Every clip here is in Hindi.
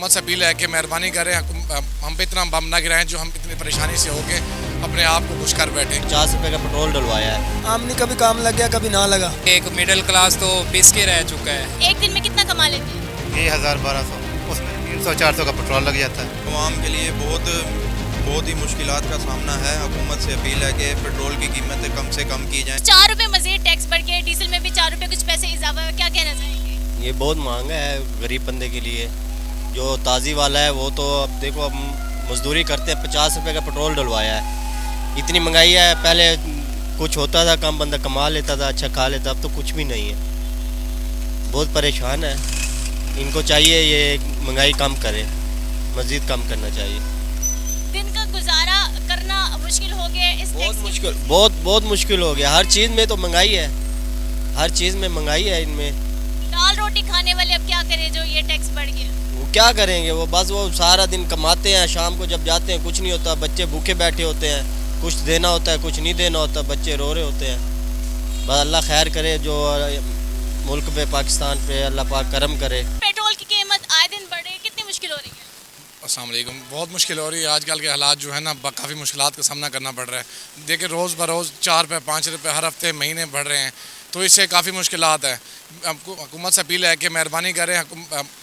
हुकूमत से अपील है कि मेहरबानी करें, हम पे इतना बम ना गिराएं जो हम इतनी परेशानी से होके अपने आप को खुश कर बैठे। 50 रुपये का पेट्रोल डलवाया है। आमनी कभी काम लग गया कभी ना लगा। एक मिडिल क्लास तो पिस के रह चुका है। एक दिन में कितना कमा लेते हैं? ये 1000-1200, उसमें 300-400 का पेट्रोल लग जाता है। आवाम के लिए बहुत ही मुश्किलात का सामना है। हुकूमत से अपील है कि पेट्रोल की कीमतें कम से कम की जाएं। 4 रुपए मजीद टैक्स बढ़ गए, डीजल में भी 4 रुपए कुछ पैसे इजाफा, क्या कहना चाहेंगे? ये बहुत महंगा है गरीब बंदे के लिए। जो ताज़ी वाला है वो तो अब देखो, अब मजदूरी करते हैं, 50 रुपये का पेट्रोल डलवाया है। इतनी महंगाई है, पहले कुछ होता था, कम बंदा कमा लेता था, अच्छा खा लेता, अब तो कुछ भी नहीं है। बहुत परेशान है। इनको चाहिए ये महंगाई कम करे, मज़ीद कम करना चाहिए। दिन का गुजारा करना मुश्किल हो गया इस बहुत मुश्किल हो गया। हर चीज़ में तो महंगाई है, हर चीज़ में महंगाई है। इनमें दाल रोटी खाने वाले अब क्या करें जो ये टैक्स बढ़ गया? वो क्या करेंगे? वो बस वो सारा दिन कमाते हैं, शाम को जब जाते हैं कुछ नहीं होता, बच्चे भूखे बैठे होते हैं, कुछ देना होता है कुछ नहीं देना होता, बच्चे रो रहे होते हैं। बस अल्लाह खैर करे, जो मुल्क पे पाकिस्तान पे अल्लाह पाक करम करे। पेट्रोल की कीमत आए दिन बढ़ रही है, कितनी मुश्किल हो रही है? अस्सलाम वालेकुम। बहुत मुश्किल हो रही है आजकल के हालात जो है ना, काफ़ी मुश्किलात का सामना करना पड़ रहा है। देखिए रोज़ बरोज़ 4 रुपये 5 रुपये हर हफ्ते महीने बढ़ रहे हैं, तो इससे काफ़ी मुश्किलात है। हुकूमत से अपील है कि मेहरबानी करें,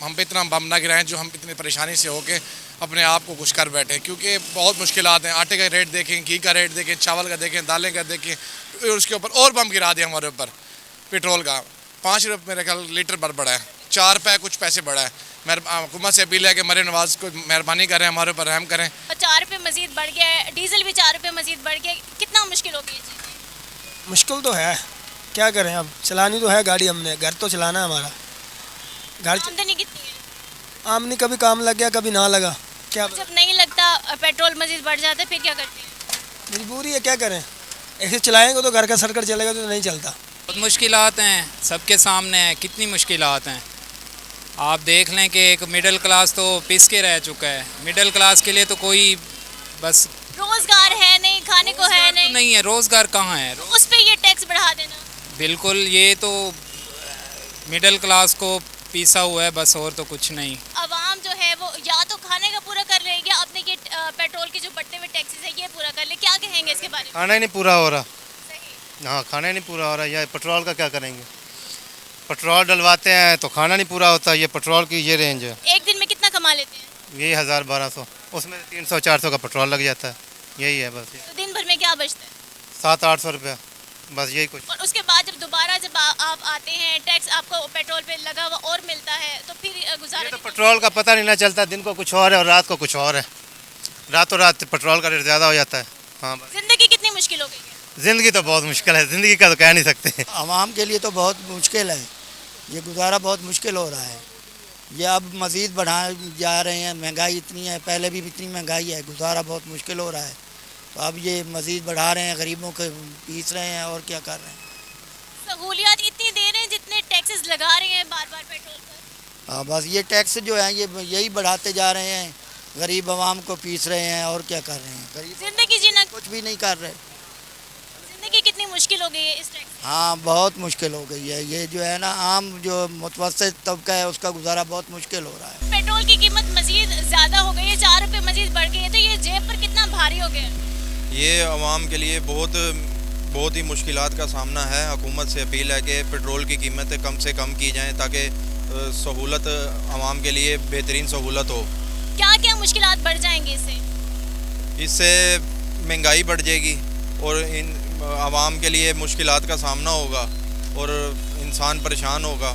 हम पे इतना बम ना गिराएं जो हम इतनी परेशानी से होके अपने आप को खुश कर बैठे, क्योंकि बहुत मुश्किलात हैं। आटे का रेट देखें, घी का रेट देखें, चावल का देखें, दालें का देखें, उसके ऊपर और बम गिरा दिया हमारे ऊपर। पेट्रोल का 5 रुपये मेरे ख्याल लीटर पर बढ़ा है, 4 रुपये कुछ पैसे बढ़ा है। हुकूमत से अपील है कि मरे नवाज को मेहरबानी करें, हमारे ऊपर रहम करें। 4 रुपये मजीद बढ़ गया है, डीजल भी 4 रुपये मजीद बढ़ गया, कितना मुश्किल हो गई? मुश्किल तो है, क्या करें, अब चलानी तो है गाड़ी, हमने घर तो चलाना है हमारा। घर आमदनी कितनी है? आमनी कभी काम लग गया कभी ना लगा। क्या जब नहीं लगता पेट्रोल मजीद बढ़ जाता है, फिर क्या करते हैं? मजबूरी है, क्या करें। ऐसे चलाएंगे तो घर का सर्कल चलेगा तो नहीं चलता। बहुत मुश्किलात हैं, सबके सामने हैं, कितनी मुश्किलात हैं। आप देख लें कि एक मिडिल क्लास तो पिस के रह चुका है। मिडिल क्लास के लिए तो कोई बस रोजगार है नहीं, खाने को है तो नहीं है, रोज़गार कहाँ है? उस पे ये टैक्स बढ़ा देना, बिल्कुल, ये तो मिडिल क्लास को पीसा हुआ है बस, और तो कुछ नहीं। अवाम जो है वो या तो खाने का पूरा कर लेगी, अपने ये पेट्रोल के जो बढ़ते हुए टैक्सेस है ये पूरा कर ले, क्या कहेंगे इसके बारे में? खाना ही नहीं पूरा हो रहा। सही। हाँ, खाना ही नहीं पूरा हो रहा। या पेट्रोल का क्या करेंगे? पेट्रोल डलवाते हैं तो खाना नहीं पूरा होता। ये पेट्रोल की ये रेंज है। एक दिन में कितना कमा लेते हैं? यही 1000-1200, उसमें 300-400 का पेट्रोल लग जाता है। यही है बस। तो दिन भर में क्या बचता है? 700-800 रुपया, बस यही कुछ। और उसके बाद जब दोबारा जब आप आते हैं, टैक्स आपको पेट्रोल पे लगा हुआ और मिलता है, तो फिर गुजारा तो पेट्रोल का पता नहीं ना चलता, दिन को कुछ और है और रात को कुछ और है। रातों रात पेट्रोल का रेट ज़्यादा हो जाता है। हाँ, बस। जिंदगी कितनी मुश्किल हो गई है? ज़िंदगी तो बहुत मुश्किल है, ज़िंदगी का तो कह नहीं सकते। आवाम के लिए तो बहुत मुश्किल है, ये गुजारा बहुत मुश्किल हो रहा है। ये अब मज़ीद बढ़ाए जा रहे हैं, महंगाई इतनी है, पहले भी इतनी महंगाई है, गुजारा बहुत मुश्किल हो रहा है। तो अब ये मज़ीद बढ़ा रहे हैं, गरीबों को पीस रहे हैं और क्या कर रहे हैं। सहूलियत इतनी दे रहे हैं जितने टैक्सेस लगा रहे हैं बार बार पेट्रोल पर। हाँ, बस ये टैक्स जो है ये यही बढ़ाते जा रहे हैं, गरीब आवाम को पीस रहे हैं और क्या कर रहे हैं। गरीब जिंदगी जीना, कुछ भी नहीं कर रहे। जिंदगी कितनी मुश्किल हो गई है इस टैक्स। हाँ, बहुत मुश्किल हो गई है। ये जो है ना, आम जो मुतवस्सित तबका है उसका गुजारा बहुत मुश्किल हो रहा है। पेट्रोल की कीमत मजीद ज़्यादा हो गई है, 4 रुपये मजीद बढ़ गई है, तो ये जेब पर कितना भारी हो गया? ये आवाम के लिए बहुत ही मुश्किलात का सामना है। हुकूमत से अपील है कि पेट्रोल की कीमतें कम से कम की जाएं ताकि सहूलत आवाम के लिए बेहतरीन सहूलत हो। क्या क्या मुश्किलात बढ़ जाएंगे इससे महंगाई बढ़ जाएगी और इन आवाम के लिए मुश्किलात का सामना होगा और इंसान परेशान होगा।